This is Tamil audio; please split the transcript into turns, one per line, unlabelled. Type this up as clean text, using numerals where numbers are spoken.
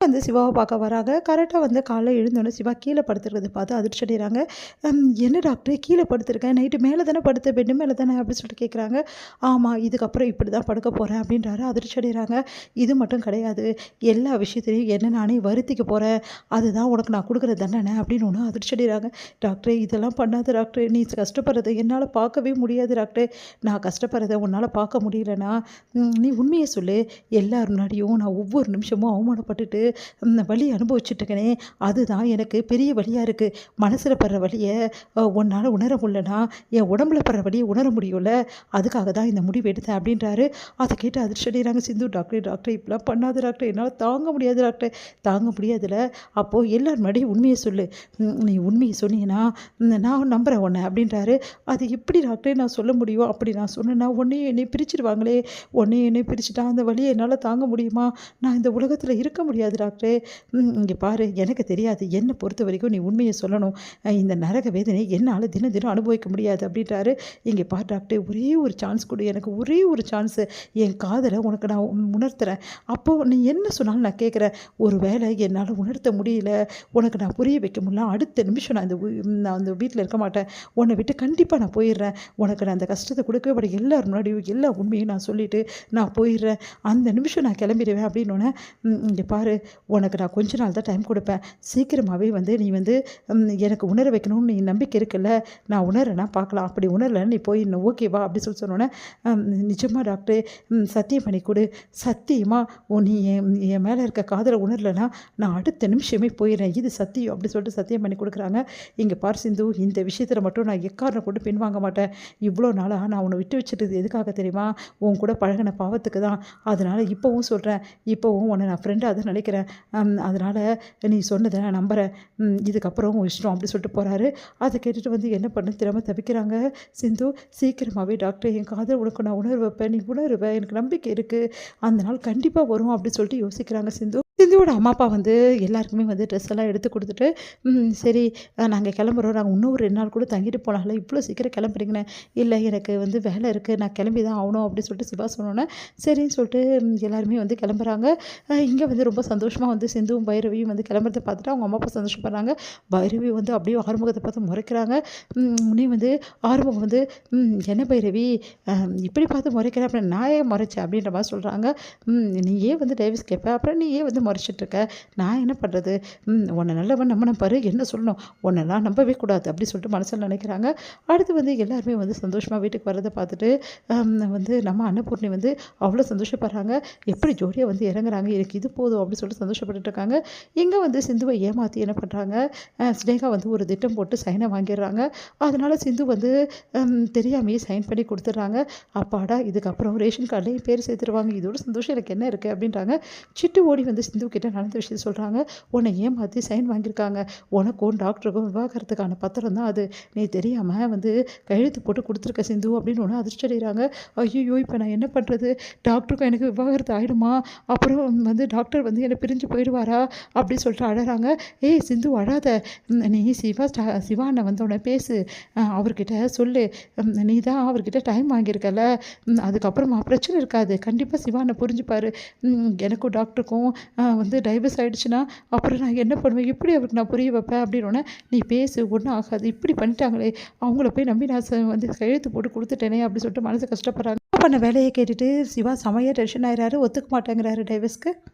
வந்து சிவாவை பார்க்க வராங்க. கரெக்டாக வந்து காலைல எழுந்தோடனே சிவா கீழே படுத்துருக்கிறத பார்த்து அதிர்ச்சி அடைகிறாங்க. என்ன டாக்டர் கீழே படுத்துருக்கேன், நைட்டு மேலே தானே படுத்த பெட்டு மேலே தானே அப்படின்னு சொல்லிட்டு கேட்குறாங்க. ஆமாம், இதுக்கப்புறம் இப்படி தான் படுக்க போகிறேன் அப்படின்றாரு. அதிர்ச்சி அடைகிறாங்க. இது மட்டும் கிடையாது, எல்லா விஷயத்துலையும் என்ன நானே வருத்திக்க போகிறேன், அதுதான் உனக்கு நான் கொடுக்குற தண்டனை அப்படின்னு ஒன்று அதிர்ச்சி அடைகிறாங்க. டாக்டர் இதெல்லாம் பண்ணாத டாக்டர், நீ கஷ்டப்படுறதை என்னால் பார்க்கவே முடியாது டாக்டர். நான் கஷ்டப்படுறதை உன்னால் பார்க்க முடியலன்னா நீ உண்மையை சொல்லு. எல்லார் முன்னாடியும் நான் ஒவ்வொரு நிமிஷமும் அவமானப்பட்டுட்டு வலி அனுபவிச்சுட்டுருக்கேனே, அதுதான் எனக்கு பெரிய வலியாக இருக்குது. மனசில் படுற வலியை உன்னால் உணர முடியலனா என் உடம்புல படுற வலியை உணர முடியும்ல, அதுக்காக தான் இந்த முடிவு எடுத்தேன் அப்படின்றாரு. அதை கேட்டு அதிர்ச்சி அடைகிறாங்க சிந்து. டாக்டர் டாக்டர் இப்படிலாம் பண்ணாத டாக்டர், என்னால் தாங்க முடியாது டாக்டர். தாங்க முடியாதுல்ல, அப்போது எல்லார் முன்னாடியும் உண்மையை சொல்லு. நீ உண்மையை சொன்னீங்கன்னா நான் நம்புகிறேன் உன்னை அப்படின்றாரு. அது எப்படி டாக்டர் நான் சொல்ல முடியும், அப்படி நான் சொன்னேன்னா உன்னையும் என்னை பிரிச்சுடுவாங்களே, உன்னையும் என்னை பிரிச்சுட்டா அந்த வலியை என்னால் தாங்க முடியுமா, நான் இந்த உலகத்தில் இருக்க முடியாது டாக்டர். இங்கே பாரு, எனக்கு தெரியாது, என்னை பொறுத்த வரைக்கும் நீ உண்மையை சொல்லணும். இந்த நரக வேதனை என்னால் தினம் தினம் அனுபவிக்க முடியாது அப்படின்றாரு. இங்கே பாரு டாக்டர், ஒரே ஒரு சான்ஸ் கொடு, எனக்கு ஒரே ஒரு சான்ஸு, என் காதலை உனக்கு நான் உணர்த்துறேன். அப்போது நீ என்ன சொன்னாலும் நான் கேட்குறேன். ஒரு வேளை என்னால் உணர்த்த முடியல, உனக்கு நான் புரிய வைக்க முடியல, அடுத்த நிமிஷம் நான் அந்த வீட்டில் இருக்க மாட்டேன், உன்னை விட்டு கண்டிப்பாக நான் போயிடுறேன். உனக்கு நான் அந்த கஷ்டத்தை கொடுக்கவே மாட்டேன், எல்லாரும் முன்னாடியும் எல்லா உண்மையும் நான் சொல்லிவிட்டு நான் போயிடுறேன், அந்த நிமிஷம் நான் கிளம்பிடுவேன் அப்படின்னோடனே, இங்கே பாரு, உனக்கு நான் கொஞ்ச நாள் தான் டைம் கொடுப்பேன், சீக்கிரமாகவே வந்து நீ வந்து எனக்கு உணர வைக்கணும்னு நீ நம்பிக்கை இருக்குல்ல, நான் உணர்றேன்னா பார்க்கலாம், அப்படி உணரலைன்னு நீ போயிடணும், ஓகேவா அப்படி சொன்னோன்னே, நிஜமாக டாக்டர் சத்தியம் பண்ணி கொடு, சத்தியமாக நீ என் மேலே இருக்க காதலை உணரலைன்னா நான் அடுத்த நிமிஷமே போயிடுறேன், இது சத்தியம் அப்படி சொல்லிட்டு சத்தியம் பண்ணி கொடுக்குறாங்க. இங்கே பார் சிந்து, இந்த விஷயத்தில் மட்டும் நான் எக்காரணம் கொண்டு பின்வாங்க மாட்டேன். இவ்வளோ நாளாக நான் உன்னை விட்டு வச்சுட்டது எதுக்காக தெரியுமா, உன் கூட பழகின பாவத்துக்கு தான். அதனால் இப்போவும் சொல்கிறேன், இப்போவும் உன்னை நான் ஃப்ரெண்டாக தான் நினைக்கிறேன். அதனால் நீ சொன்னதை நான் நம்புகிறேன், இதுக்கப்புறம் உன் இஷ்டம் அப்படி சொல்லிட்டு போகிறாரு. அதை கேட்டுட்டு வந்து என்ன பண்ண தெரியாமல் தவிக்கிறாங்க சிந்து. சீக்கிரமாகவே டாக்டர், என் காதல் உனக்கு நான் உணர்வு வைப்பேன், நீ உணர்வேன், எனக்கு நம்பிக்கை இருக்குது, அந்த நாள் கண்டிப்பாக வரும் அப்படின்னு சொல்லிட்டு யோசிக்கிறாங்க சிந்து. சிந்துவோட அம்மா அப்பா வந்து எல்லாருக்குமே வந்து ட்ரெஸ் எல்லாம் எடுத்து கொடுத்துட்டு, சரி நாங்கள் கிளம்புறோம், நாங்கள் இன்னும் ஒரு 2 நாள் கூட தங்கிட்டு போகலாம்ல, இவ்வளோ சீக்கிரம் கிளம்புறீங்கன்னு. இல்லை எனக்கு வந்து வேலை இருக்குது, நான் கிளம்பி தான் ஆகணும் அப்படின்னு சொல்லிட்டு சிவா சொன்னோன்னே சரின்னு சொல்லிட்டு எல்லாருமே வந்து கிளம்புறாங்க. இங்கே வந்து ரொம்ப சந்தோஷமாக வந்து சிந்துவும் பைரவியும் வந்து கிளம்புறதை பார்த்துட்டு அவங்க அம்மா அப்பா சந்தோஷப்படுறாங்க. பைரவி வந்து அப்படியே ஆறுமுகத்தை பார்த்து முறைக்கிறாங்க. உடனே வந்து ஆறுமுகம் வந்து என்ன பைரவி இப்படி பார்த்து முறைக்கிறேன், அப்புறம் நான் ஏன் முறைச்சேன் அப்படின்ற மாதிரி சொல்கிறாங்க. நீ ஏன் வந்து டைவர்ஸ் கேட்ப, அப்புறம் நீ ஏன் வந்து முறைச்சிட்ருக்க, நான் என்ன பண்ணுறது, உன்னை நல்லவன் நம்பின பாரு, என்ன சொல்லணும், உன்னெல்லாம் நம்பவே கூடாது அப்படி சொல்லிட்டு மனசில் நினைக்கிறாங்க. அடுத்து வந்து எல்லாருமே வந்து சந்தோஷமாக வீட்டுக்கு வர்றதை பார்த்துட்டு வந்து நம்ம அன்னபூர்ணி வந்து அவ்வளோ சந்தோஷப்படுறாங்க. எப்படி ஜோடியாக வந்து இறங்குறாங்க, எனக்கு இது போதும் அப்படின்னு சொல்லிட்டு சந்தோஷப்பட்டுட்டு இருக்காங்க. இங்கே வந்து சிந்துவை ஏமாற்றி என்ன பண்ணுறாங்க, ஸ்னேகா வந்து ஒரு திட்டம் போட்டு சைனை வாங்கிடுறாங்க. அதனால் சிந்து வந்து தெரியாமையே சைன் பண்ணி கொடுத்துட்றாங்க. அப்பாடா, இதுக்கப்புறம் ரேஷன் கார்ட்லேயும் பேர் சேர்த்துருவாங்க, இதோட சந்தோஷம் எனக்கு என்ன இருக்குது அப்படின்றாங்க. சிட்டு ஓடி வந்து சிந்து கிட்ட நடந்த விஷயம் சொல்கிறாங்க. உன்னை ஏமாற்றி சைன் வாங்கியிருக்காங்க, உனக்கும் டாக்டருக்கும் விவாகரத்துக்கான பத்திரம் தான் அது, நீ தெரியாமல் வந்து கையெழுத்து போட்டு கொடுத்துருக்க சிந்து அப்படின்னு ஒன்று அதிர்ச்சி அடைகிறாங்க. ஐயோ, இப்போ நான் என்ன பண்ணுறது, டாக்டருக்கும் எனக்கு விவாகரத்து ஆகிடுமா, அப்புறம் வந்து டாக்டர் வந்து என்னை பிரிஞ்சு போயிடுவாரா அப்படின்னு சொல்லிட்டு அழறாங்க. ஏய் சிந்து அழாத, நீ சிவா அண்ணன் வந்தோடனே பேசு, அவர்கிட்ட சொல்லு, நீ தான் அவர்கிட்ட டைம் வாங்கியிருக்கல, அதுக்கப்புறமா பிரச்சனை இருக்காது, கண்டிப்பாக சிவா அண்ணன் புரிஞ்சுப்பார். எனக்கும் டாக்டருக்கும் வந்து டைவர்ஸ் ஆகிடுச்சுன்னா அப்புறம் நான் என்ன பண்ணுவேன், எப்படி அவருக்கு நான் புரிய வைப்பேன் அப்படின்னோடனே, நீ பேசு, ஒன்றும் ஆகாது, இப்படி பண்ணிட்டாங்களே, அவங்கள போய் நம்பி நான் வந்து கையெழுத்து போட்டு கொடுத்துட்டேனே அப்படி சொல்லிட்டு மனசு கஷ்டப்படுறாங்க. பண்ண வேலையை கேட்டுட்டு சிவா செமையாக டென்ஷன் ஆகிறாரு, ஒத்துக்க மாட்டேங்கிறாரு டைவர்ஸ்க்கு.